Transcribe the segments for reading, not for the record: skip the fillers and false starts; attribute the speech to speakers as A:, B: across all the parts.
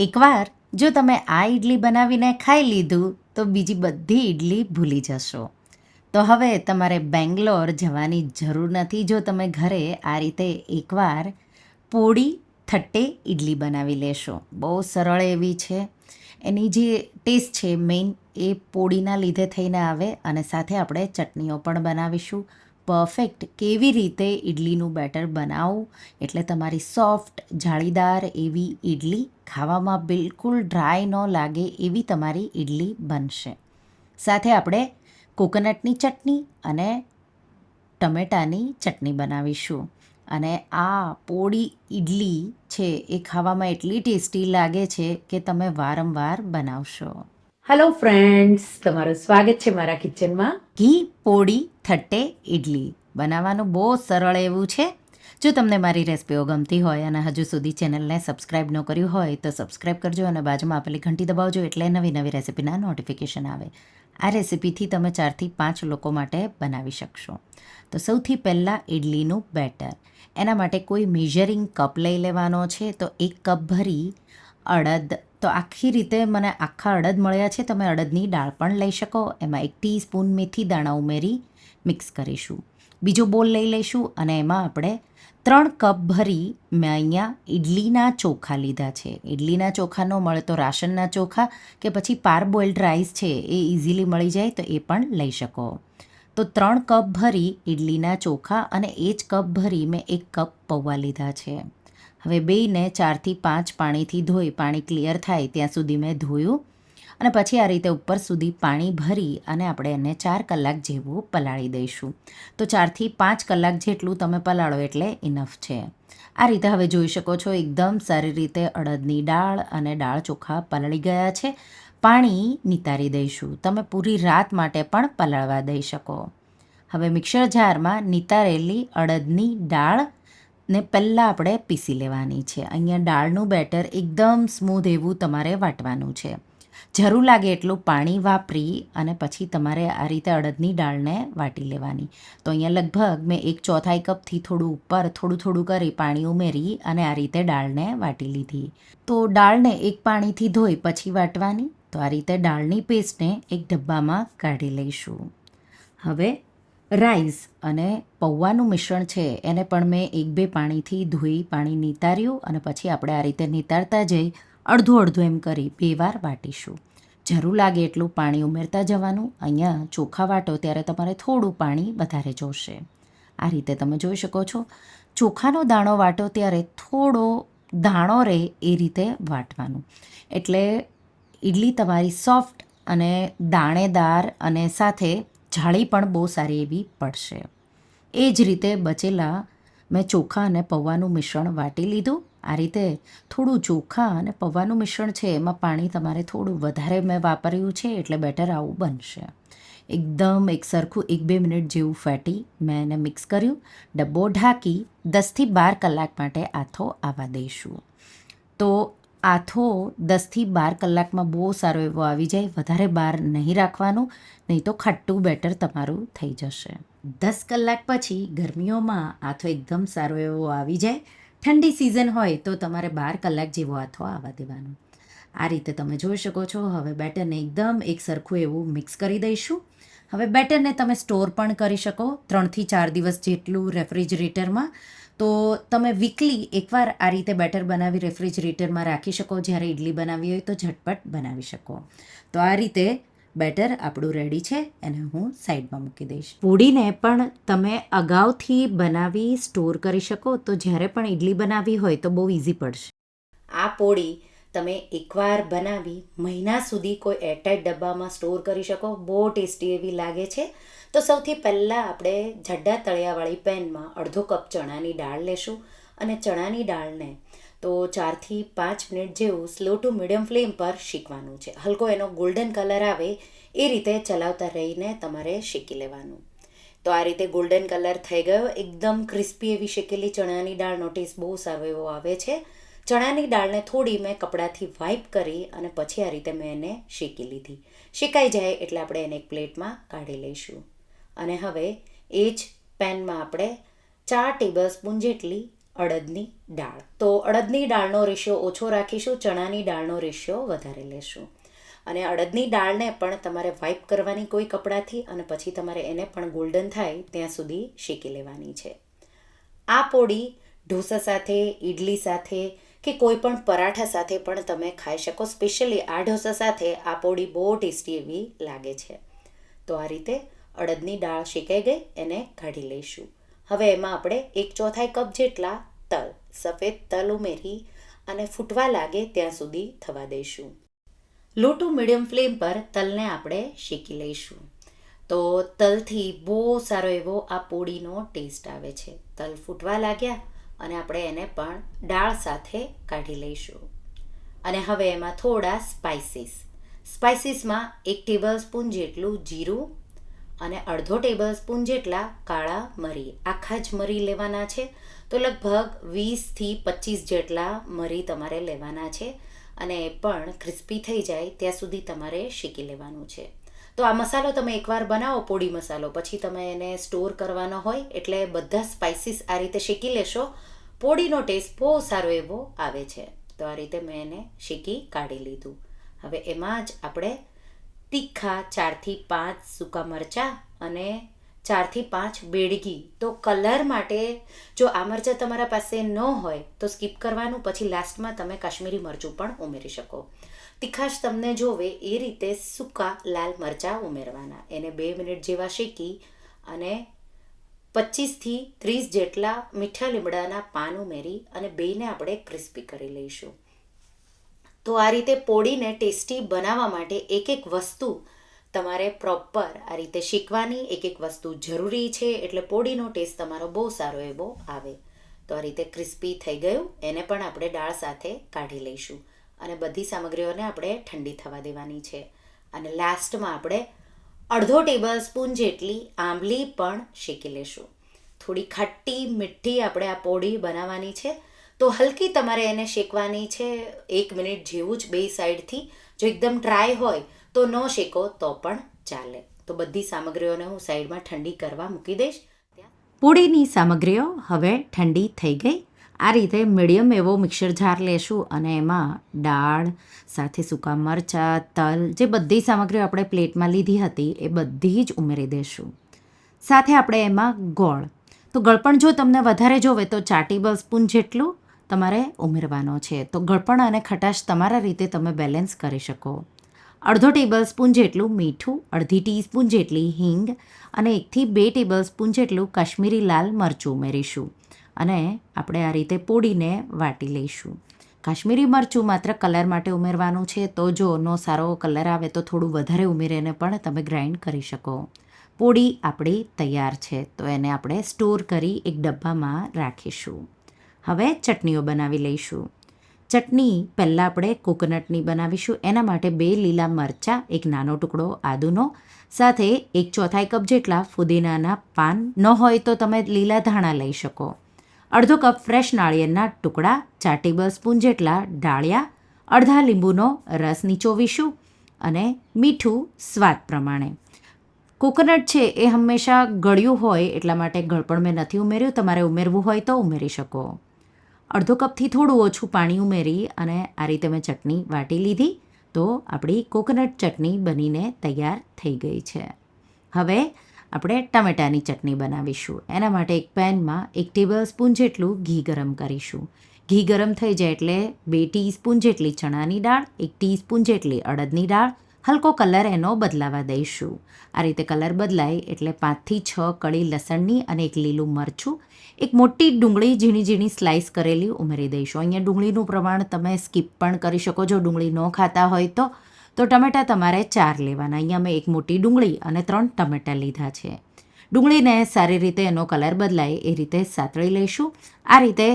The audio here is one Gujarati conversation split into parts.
A: એકવાર જો તમે આ ઇડલી બનાવીને ખાઈ લીધું તો બીજી બધી ઇડલી ભૂલી જશો. તો હવે તમારે બેંગ્લોર જવાની જરૂર નથી જો તમે ઘરે આ રીતે એકવાર પોળી થટ્ટે ઇડલી બનાવી લેશો. બહુ સરળ એવી છે. એની જે ટેસ્ટ છે મેઇન એ પોળીના લીધે થઈને આવે અને સાથે આપણે ચટણીઓ પણ બનાવીશું. પરફેક્ટ કેવી રીતે ઇડલીનું બેટર બનાવવું એટલે તમારી સોફ્ટ જાળીદાર એવી ઇડલી ખાવામાં બિલકુલ ડ્રાય ન લાગે એવી તમારી ઇડલી બનશે. સાથે આપણે કોકોનટની ચટણી અને ટમેટાની ચટણી બનાવીશું. અને આ પોળી ઇડલી છે એ ખાવામાં એટલી ટેસ્ટી લાગે છે કે તમે વારંવાર બનાવશો.
B: હેલો ફ્રેન્ડ્સ, તમારું સ્વાગત છે મારા કિચનમાં.
A: ઘી પોળી થટ્ટે ઇડલી બનાવવાનું બહુ સરળ એવું છે. જો તમને મારી રેસિપીઓ ગમતી હોય અને હજુ સુધી ચેનલને સબસ્ક્રાઈબ ન કર્યું હોય તો સબસ્ક્રાઈબ કરજો અને બાજુમાં આપેલી ઘંટી દબાવજો એટલે નવી નવી રેસિપીના નોટિફિકેશન આવે. આ રેસિપીથી તમે 4થી 5 લોકો માટે બનાવી શકશો. તો સૌથી પહેલાં ઇડલીનું બેટર. એના માટે કોઈ મેઝરિંગ કપ લઈ લેવાનો છે. તો 1 કપ ભરી અડદ, તો આખી રીતે મને આખા અડદ મળ્યા છે. તમે અડદની દાળ પણ લઈ શકો. એમાં 1 ટીસ્પૂન મેથી દાણા ઉમેરી મિક્સ કરીશું. બીજો બોલ લઈ લઈશું અને એમાં આપણે 3 કપ ભરી મેં અહીંયા ઇડલીના ચોખા લીધા છે. ઇડલીના ચોખા ન મળે તો રાશનના ચોખા કે પછી પારબોઇલ્ડ રાઈસ છે એ ઇઝીલી મળી જાય તો એ પણ લઈ શકો. તો 3 કપ ભરી ઇડલીના ચોખા અને એ જ કપ ભરી મેં 1 કપ પૌવા લીધા છે. હવે બેયને 4થી 5 પાણીથી ધોઈ, પાણી ક્લિયર થાય ત્યાં સુધી મેં ધોયું અને પછી આ રીતે ઉપર સુધી પાણી ભરી અને આપણે એને 4 કલાક જેવું પલાળી દઈશું. તો 4થી 5 કલાક જેટલું તમે પલાળો એટલે ઇનફ છે. આ રીતે હવે જોઈ શકો છો એકદમ સારી રીતે અડદની દાળ અને દાળ ચોખા પલાળી ગયા છે. પાણી નિતારી દઈશું. તમે પૂરી રાત માટે પણ પલાળવા દઈ શકો. હવે મિક્સર જારમાં નિતારેલી અડદની દાળ ને પહેલાં આપણે પીસી લેવાની છે. અહીંયા દાળનું બેટર એકદમ સ્મૂધ એવું તમારે વાટવાનું છે. જરૂર લાગે એટલું પાણી વાપરી અને પછી તમારે આ રીતે અડદની દાળને વાટી લેવાની. તો અહીંયા લગભગ મેં 1/4 કપથી થોડું ઉપર થોડું કરી પાણી ઉમેરી અને આ રીતે દાળને વાટી લીધી. તો દાળને એક પાણીથી ધોઈ પછી વાટવાની. તો આ રીતે દાળની પેસ્ટને એક ડબ્બામાં કાઢી લઈશું. હવે રાઈસ અને પૌવાનું મિશ્રણ છે એને પણ મેં 1-2 પાણીથી ધોઈ પાણી નિતાર્યું અને પછી આપણે આ રીતે નિતારતા જઈ અડધું એમ કરી 2 વાર વાટીશું. જરૂર લાગે એટલું પાણી ઉમેરતા જવાનું. અહીંયા ચોખા વાટો ત્યારે તમારે થોડું પાણી વધારે જોશે. આ રીતે તમે જોઈ શકો છો. ચોખાનો દાણો વાટો ત્યારે થોડો દાણો રહે એ રીતે વાટવાનું. એટલે ઇડલી તમારી સોફ્ટ અને દાણેદાર અને સાથે જાળી પણ બહુ સારી એવી પડશે. એ જ રીતે બચેલા મેં ચોખા અને પૌવાનું મિશ્રણ વાટી લીધું. આ રીતે થોડું ચોખા અને પૌવાનું મિશ્રણ છે એમાં પાણી તમારે થોડું વધારે મેં વાપર્યું છે એટલે બેટર આવું બનશે. એકદમ એકસરખું 1-2 મિનિટ જેવું ફેટી મેં એને મિક્સ કર્યું. ડબ્બો ઢાંકી 10થી 12 કલાક માટે આથો આવવા દઈશું. તો આથો 10થી 12 કલાકમાં બહુ સારો એવો આવી જાય. વધારે બહાર નહીં રાખવાનું, નહીં તો ખાટું બેટર તમારું થઈ જશે. 10 કલાક પછી ગરમીઓમાં આથો એકદમ સારો એવો આવી જાય. ઠંડી સિઝન હોય તો તમારે 12 કલાક જેવો આથો આવવા દેવાનો. આ રીતે તમે જોઈ શકો છો. હવે બેટરને એકદમ એક સરખું એવું મિક્સ કરી દઈશું. હવે બેટરને તમે સ્ટોર પણ કરી શકો 3થી 4 દિવસ જેટલું રેફ્રિજરેટરમાં. તો તમે વીકલી એકવાર આ રીતે બેટર બનાવી રેફ્રિજરેટરમાં રાખી શકો. જ્યારે ઇડલી બનાવી હોય તો ઝટપટ બનાવી શકો. તો આ રીતે બેટર આપણું રેડી છે. એને હું સાઈડમાં મૂકી દઈશ. પૂડીને પણ તમે અગાઉથી બનાવી સ્ટોર કરી શકો. તો જ્યારે પણ ઇડલી બનાવી હોય તો બહુ ઇઝી પડશે. આ પોળી તમે એકવાર બનાવી મહિના સુધી કોઈ એરટાઈટ ડબ્બામાં સ્ટોર કરી શકો. બહુ ટેસ્ટી એવી લાગે છે. તો સૌથી પહેલાં આપણે જાડા તળિયાવાળી પેનમાં 1/2 કપ ચણાની દાળ લેશું અને ચણાની દાળને તો 4થી 5 મિનિટ જેવું સ્લો ટુ મીડિયમ ફ્લેમ પર શેકવાનું છે. હલકો એનો ગોલ્ડન કલર આવે એ રીતે ચલાવતા રહીને તમારે શેકી લેવાનું. તો આ રીતે ગોલ્ડન કલર થઈ ગયો. એકદમ ક્રિસ્પી એવી શેકેલી ચણાની દાળનો ટેસ્ટ બહુ સારો એવો આવે છે. ચણાની દાળને થોડી મેં કપડાથી વાઇપ કરી અને પછી આ રીતે મેં એને શેકી લીધી. શેકાઈ જાય એટલે આપણે એને એક પ્લેટમાં કાઢી લઈશું. અને હવે એ જ પેનમાં આપણે 4 ટેબલ સ્પૂન જેટલી અડદની દાળ. તો અડદની દાળનો રેશિયો ઓછો રાખીશું, ચણાની દાળનો રેશિયો વધારે લેશું. અને અડદની દાળને પણ તમારે વાઇપ કરવાની કોઈ કપડાથી, અને પછી તમારે એને પણ ગોલ્ડન થાય ત્યાં સુધી શેકી લેવાની છે. આ પોળી ઢોસા સાથે, ઇડલી સાથે કે કોઈ પણ પરાઠા સાથે પણ તમે ખાઈ શકો. સ્પેશિયલી આ ઢોસા સાથે આ પોળી બહુ ટેસ્ટી એવી લાગે છે. તો આ રીતે અડદની દાળ શેકાઈ ગઈ, એને કાઢી લઈશું. હવે એમાં આપણે 1/4 કપ જેટલા તલ, સફેદ તલ ઉમેરી અને ફૂટવા લાગે ત્યાં સુધી થવા દઈશું. લો ટુ મીડિયમ ફ્લેમ પર તલને આપણે શેકી લઈશું. તો તલથી બહુ સારો એવો આ પોળીનો ટેસ્ટ આવે છે. તલ ફૂટવા લાગ્યા અને આપણે એને પણ દાળ સાથે કાઢી લઈશું. અને હવે એમાં થોડા સ્પાઇસીસમાં 1 ટેબલસ્પૂન જેટલું જીરું અને અડધો ટેબલસ્પૂન જેટલા કાળા મરી, આખા જ મરી લેવાના છે. તો લગભગ 20થી 25 જેટલા મરી તમારે લેવાના છે. અને એ પણ ક્રિસ્પી થઈ જાય ત્યાં સુધી તમારે શેકી લેવાનું છે. તો આ મસાલો તમે એકવાર બનાવો, પોળી મસાલો, પછી તમે એને સ્ટોર કરવાનો હોય, એટલે બધા સ્પાઇસીસ આ રીતે શેકી લેશો, પોળીનો ટેસ્ટ બહુ સારો એવો આવે છે. તો આ રીતે મેં એને શેકી કાઢી લીધું. હવે એમાં જ આપણે તીખા 4થી 5 સૂકા મરચાં અને 4થી 5 બેડગી. તો કલર માટે જો આ મરચાં તમારા પાસે ન હોય તો સ્કીપ કરવાનું, પછી લાસ્ટમાં તમે કાશ્મીરી મરચું પણ ઉમેરી શકો. તીખાશ તમને જોવે એ રીતે સૂકા લાલ મરચાં ઉમેરવાના. એને 2 મિનિટ જેવા શેકી અને 25થી 30 જેટલા મીઠા લીમડાના પાન ઉમેરી અને બેને આપણે ક્રિસ્પી કરી લઈશું. તો આ રીતે પોળીને ટેસ્ટી બનાવવા માટે એક વસ્તુ તમારે પ્રોપર આ રીતે શેકવાની, એક વસ્તુ જરૂરી છે, એટલે પોળીનો ટેસ્ટ તમારો બહુ સારો એવો આવે. તો આ રીતે ક્રિસ્પી થઈ ગયું, એને પણ આપણે દાળ સાથે કાઢી લઈશું. અને બધી સામગ્રીઓને આપણે ઠંડી થવા દેવાની છે. અને લાસ્ટમાં આપણે અડધો ટેબલસ્પૂન જેટલી આંબલી પણ શેકી લેશું. થોડી ખાટી મીઠી આપણે આ પોળી બનાવવાની છે. તો હલકી તમારે એને શેકવાની છે, 1 મિનિટ જેવું જ બે સાઈડથી. જો એકદમ ડ્રાય હોય તો ન શેકો તો પણ ચાલે. તો બધી સામગ્રીઓને હું સાઈડમાં ઠંડી કરવા મૂકી દઈશ. પોળીની સામગ્રીઓ હવે ઠંડી થઈ ગઈ. આ રીતે મીડિયમ એવો મિક્સર જાર લેશું અને એમાં દાળ સાથે સૂકા મરચાં, તલ, જે બધી સામગ્રીઓ આપણે પ્લેટમાં લીધી હતી એ બધી જ ઉમેરી દઈશું. સાથે આપણે એમાં ગોળ. તો ગળપણ જો તમને વધારે જોવે તો 4 ટેબલસ્પૂન જેટલું તમારે ઉમેરવાનો છે. તો ગળપણ અને ખટાશ તમારા રીતે તમે બેલેન્સ કરી શકો. અડધો ટેબલસ્પૂન જેટલું મીઠું, અડધી ટીસ્પૂન જેટલી હિંગ અને 1થી 2 ટેબલસ્પૂન જેટલું કાશ્મીરી લાલ મરચું ઉમેરીશું. અને આપણે આ રીતે પોળીને વાટી લઈશું. કાશ્મીરી મરચું માત્ર કલર માટે ઉમેરવાનું છે. તો જો નો સારો કલર આવે તો થોડું વધારે ઉમેરીને પણ તમે ગ્રાઇન્ડ કરી શકો. પોળી આપણી તૈયાર છે. તો એને આપણે સ્ટોર કરી એક ડબ્બામાં રાખીશું. હવે ચટણીઓ બનાવી લઈશું. ચટણી પહેલાં આપણે કોકોનટની બનાવીશું. એના માટે 2 લીલા મરચાં, 1 નાનો ટુકડો આદુનો, સાથે 1/4 કપ જેટલા ફુદીનાના પાન. ન હોય તો તમે લીલા ધાણા લઈ શકો. અડધો કપ ફ્રેશ નાળિયેરના ટુકડા, 4 ટેબલસ્પૂન જેટલા ડાળિયા, અડધા લીંબુનો રસ નીચોવીશું અને મીઠું સ્વાદ પ્રમાણે. કોકોનટ છે એ હંમેશા ગળ્યું હોય એટલા માટે ગળપણ મેં નથી ઉમેર્યું. તમારે ઉમેરવું હોય તો ઉમેરી શકો. અડધો કપથી થોડું ઓછું પાણી ઉમેરી અને આ રીતે મેં ચટણી વાટી લીધી. તો આપણી કોકોનટ ચટણી બનીને તૈયાર થઈ ગઈ છે. હવે આપણે ટમેટાની ચટણી બનાવીશું. એના માટે એક પેનમાં 1 ટેબલસ્પૂન જેટલું ઘી ગરમ કરીશું. ઘી ગરમ થઈ જાય એટલે 2 ટીસ્પૂન જેટલી ચણાની દાળ, 1 ટીસ્પૂન જેટલી અડદની દાળ, હલકો કલર એનો બદલાવા દઈશું. આ રીતે કલર બદલાય એટલે 5થી 6 કળી લસણની અને 1 લીલું મરચું, 1 મોટી ડુંગળી ઝીણી ઝીણી સ્લાઇસ કરેલી ઉમેરી દઈશું. અહીંયા ડુંગળીનું પ્રમાણ તમે સ્કીપ પણ કરી શકો. જો ડુંગળી ન ખાતા હોય તો ટમેટાં તમારે 4 લેવાના. અહીંયા મેં 1 મોટી ડુંગળી અને 3 ટમેટાં લીધા છે. ડુંગળીને સારી રીતે એનો કલર બદલાય એ રીતે સાતળી લઈશું. આ રીતે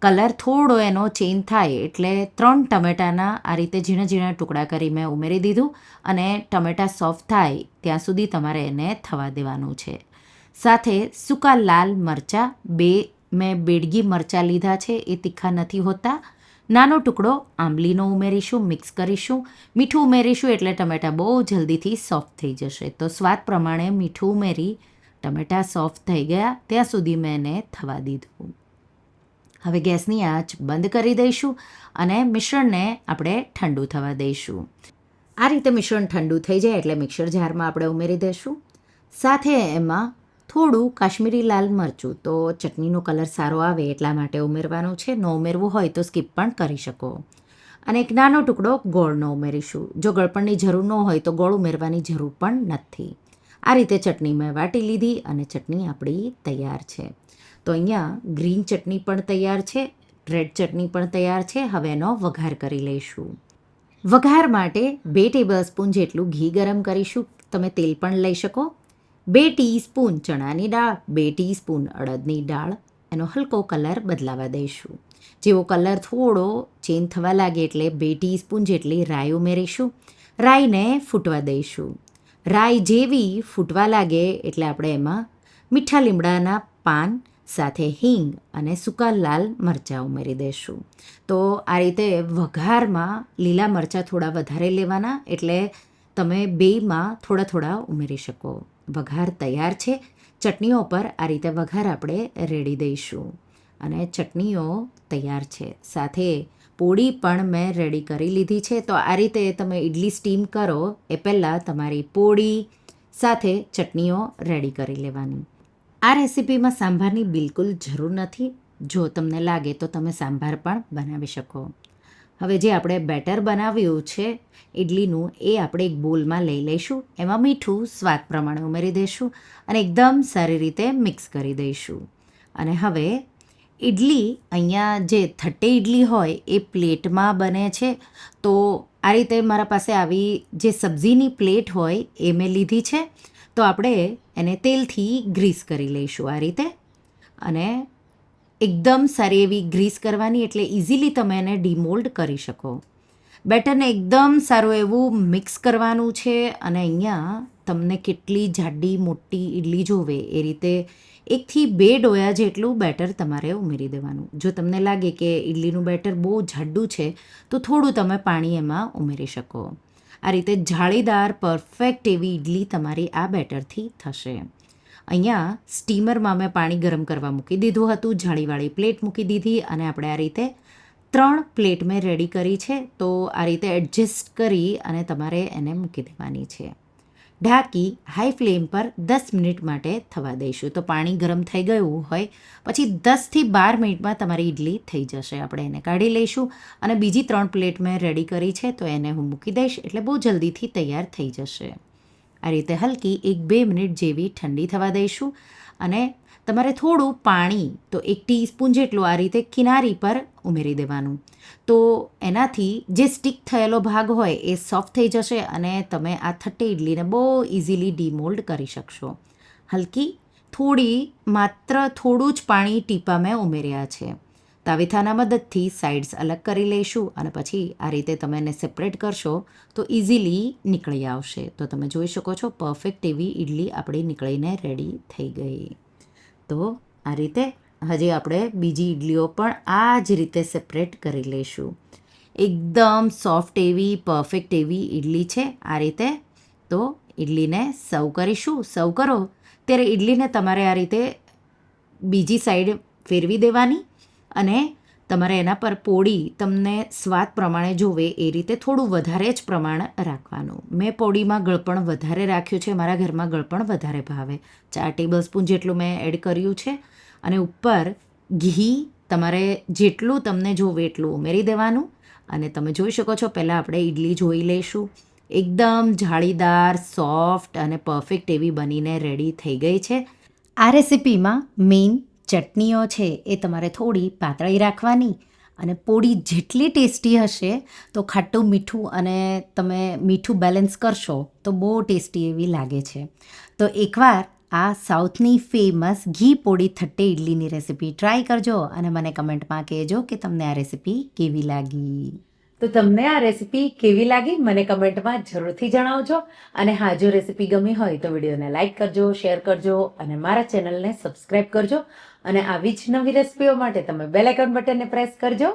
A: કલર થોડો એનો ચેન્જ થાય એટલે 3 ટમેટાના આ રીતે ઝીણા ઝીણા ટુકડા કરી મેં ઉમેરી દીધું. અને ટમેટાં સોફ્ટ થાય ત્યાં સુધી તમારે એને થવા દેવાનું છે. સાથે સૂકા લાલ મરચાં, 2 મેં બેડગી મરચાં લીધા છે, એ તીખા નથી હોતા. નાનો ટુકડો આંબલીનો ઉમેરીશું, મિક્સ કરીશું. મીઠું ઉમેરીશું એટલે ટમેટાં બહુ જલ્દીથી સોફ્ટ થઈ જશે. તો સ્વાદ પ્રમાણે મીઠું ઉમેરી ટમેટાં સોફ્ટ થઈ ગયા ત્યાં સુધી મેં એને થવા દીધું. હવે ગેસની આંચ બંધ કરી દઈશું અને મિશ્રણને આપણે ઠંડુ થવા દઈશું. આ રીતે મિશ્રણ ઠંડુ થઈ જાય એટલે મિક્સર જારમાં આપણે ઉમેરી દઈશું. સાથે એમાં થોડું કાશ્મીરી લાલ મરચું, તો ચટણીનો કલર સારો આવે એટલા માટે ઉમેરવાનું છે. ન ઉમેરવું હોય તો સ્કીપ પણ કરી શકો. અને એક નાનો ટુકડો ગોળનો ઉમેરીશું. જો ગળપણની જરૂર ન હોય તો ગોળ ઉમેરવાની જરૂર પણ નથી. આ રીતે ચટણી મેં વાટી લીધી અને ચટણી આપણી તૈયાર છે. તો અહીંયા ગ્રીન ચટણી પણ તૈયાર છે, રેડ ચટણી પણ તૈયાર છે. હવે એનો વઘાર કરી લઈશું. વઘાર માટે 2 ટેબલસ્પૂન જેટલું ઘી ગરમ કરીશું. તમે તેલ પણ લઈ શકો. 2 ટીસ્પૂન ચણાની દાળ, 2 ટીસ્પૂન અડદની દાળ. એનો હલકો કલર બદલાવા દઈશું. જેવો કલર થોડો ચેન્જ થવા લાગે એટલે 2 ટીસ્પૂન જેટલી રાઈ ઉમેરીશું. રાઈને ફૂટવા દઈશું. રાઈ જેવી ફૂટવા લાગે એટલે આપણે એમાં મીઠા લીમડાના પાન સાથે હિંગ અને સૂકા લાલ મરચાં ઉમેરી દઈશું. તો આ રીતે વઘારમાં લીલા મરચાં થોડા વધારે લેવાના, એટલે તમે બેયમાં થોડા થોડા ઉમેરી શકો. વઘાર તૈયાર છે. ચટણીઓ પર આ રીતે વઘાર આપણે રેડી દઈશું અને ચટણીઓ તૈયાર છે. સાથે પોળી પણ મેં રેડી કરી લીધી છે. તો આ રીતે તમે ઇડલી સ્ટીમ કરો એ પહેલાં તમારી પોળી સાથે ચટણીઓ રેડી કરી લેવાની. આ રેસિપીમાં સાંભારની બિલકુલ જરૂર નથી. જો તમને લાગે તો તમે સાંભાર પણ બનાવી શકો. હવે જે આપણે બેટર બનાવ્યું છે ઇડલીનું એ આપણે એક બોલમાં લઈ લઈશું. એમાં મીઠું સ્વાદ પ્રમાણે ઉમેરી દઈશું અને એકદમ સારી રીતે મિક્સ કરી દઈશું. અને હવે ઇડલી અહીંયા જે થટ્ટે ઇડલી હોય એ પ્લેટમાં બને છે. તો આ રીતે મારા પાસે આવી જે સબ્જીની પ્લેટ હોય એ મેં લીધી છે. તો આપણે એને તેલથી ગ્રીસ કરી લઈશું આ રીતે. અને એકદમ સારી એવી ગ્રીસ કરવાની એટલે ઇઝીલી તમે એને ડીમોલ્ડ કરી શકો. બેટરને એકદમ સારું એવું મિક્સ કરવાનું છે. અને અહીંયા તમને કેટલી જાડી મોટી ઇડલી જોવે એ રીતે 1થી 2 ડોયા જેટલું બેટર તમારે ઉમેરી દેવાનું. જો તમને લાગે કે ઇડલીનું બેટર બહુ જાડું છે તો થોડું તમે પાણી એમાં ઉમેરી શકો. આ રીતે જાળીદાર પરફેક્ટ એવી ઇડલી તમારી આ બેટરથી થશે. અહીંયા સ્ટીમરમાં મેં પાણી ગરમ કરવા મૂકી દીધું હતું. જાળીવાળી પ્લેટ મૂકી દીધી અને આપણે આ રીતે 3 પ્લેટ મેં રેડી કરી છે. તો આ રીતે એડજસ્ટ કરી અને તમારે એને મૂકી દેવાની છે. ઢાંકી હાઈ ફ્લેમ પર 10 મિનિટ માટે થવા દઈશું. તો પાણી ગરમ થઈ ગયું હોય પછી 10થી 12 મિનિટમાં તમારી ઇડલી થઈ જશે. આપણે એને કાઢી લઈશું અને બીજી 3 પ્લેટ મેં રેડી કરી છે તો એને હું મૂકી દઈશ એટલે બહુ જલ્દીથી તૈયાર થઈ જશે. આ રીતે હલકી 1-2 મિનિટ જેવી ઠંડી થવા દઈશું. અને તમારે થોડું પાણી તો 1 ટીસ્પૂન જેટલું આ રીતે કિનારી પર ઉમેરી દેવાનું. તો એનાથી જે સ્ટીક થયેલો ભાગ હોય એ સોફ્ટ થઈ જશે અને તમે આ થટ્ટે ઇડલીને બહુ ઇઝીલી ડીમોલ્ડ કરી શકશો. હલકી થોડી માત્ર થોડું જ પાણી ટીપા મેં ઉમેર્યા છે. તાવેથાના મદદથી સાઇડ્સ અલગ કરી લઈશું અને પછી આ રીતે તમે એને સેપરેટ કરશો તો ઇઝીલી નીકળી આવશે. તો તમે જોઈ શકો છો પરફેક્ટ એવી ઇડલી આપણી નીકળીને રેડી થઈ ગઈ. તો આ રીતે હજી આપણે બીજી ઇડલીઓ પણ આ જ રીતે સેપરેટ કરી લઈશું. એકદમ સોફ્ટ એવી પરફેક્ટ એવી ઇડલી છે આ રીતે. તો ઇડલીને સર્વ કરીશું. સર્વ કરો ત્યારે ઇડલીને તમારે આ રીતે બીજી સાઈડ ફેરવી દેવાની અને તમારે એના પર પોળી તમને સ્વાદ પ્રમાણે જોવે એ રીતે થોડું વધારે જ પ્રમાણ રાખવાનું. મેં પોળીમાં ગળપણ વધારે રાખ્યું છે. મારા ઘરમાં ગળપણ વધારે ભાવે. 4 ટેબલસ્પૂન જેટલું મેં એડ કર્યું છે. અને ઉપર ઘી તમારે જેટલું તમને જોવે એટલું ઉમેરી દેવાનું. અને તમે જોઈ શકો છો પહેલાં આપણે ઇડલી જોઈ લઈશું. એકદમ જાળીદાર સોફ્ટ અને પરફેક્ટ એવી બનીને રેડી થઈ ગઈ છે. આ રેસિપીમાં મેઇન ચટણીઓ છે એ તમારે થોડી પાતળી રાખવાની. અને પોળી જેટલી ટેસ્ટી હશે તો ખાટું મીઠું અને તમે મીઠું બેલેન્સ કરશો તો બહુ ટેસ્ટી એવી લાગે છે. તો એકવાર આ સાઉથની ફેમસ ઘી પોળી થટ્ટે ઇડલીની રેસિપી ટ્રાય કરજો અને મને કમેન્ટમાં કહેજો કે તમને આ રેસિપી કેવી લાગી.
B: તો તમને આ રેસિપી કેવી લાગી મને કમેન્ટમાં જરૂરથી જણાવજો. અને હા, જો રેસિપી ગમી હોય તો વિડીયોને લાઇક કરજો, શેર કરજો અને મારા ચેનલને સબસ્ક્રાઈબ કરજો. અને આવી જ નવી રેસિપીઓ માટે તમે બેલ આઇકોન બટનને પ્રેસ કરજો.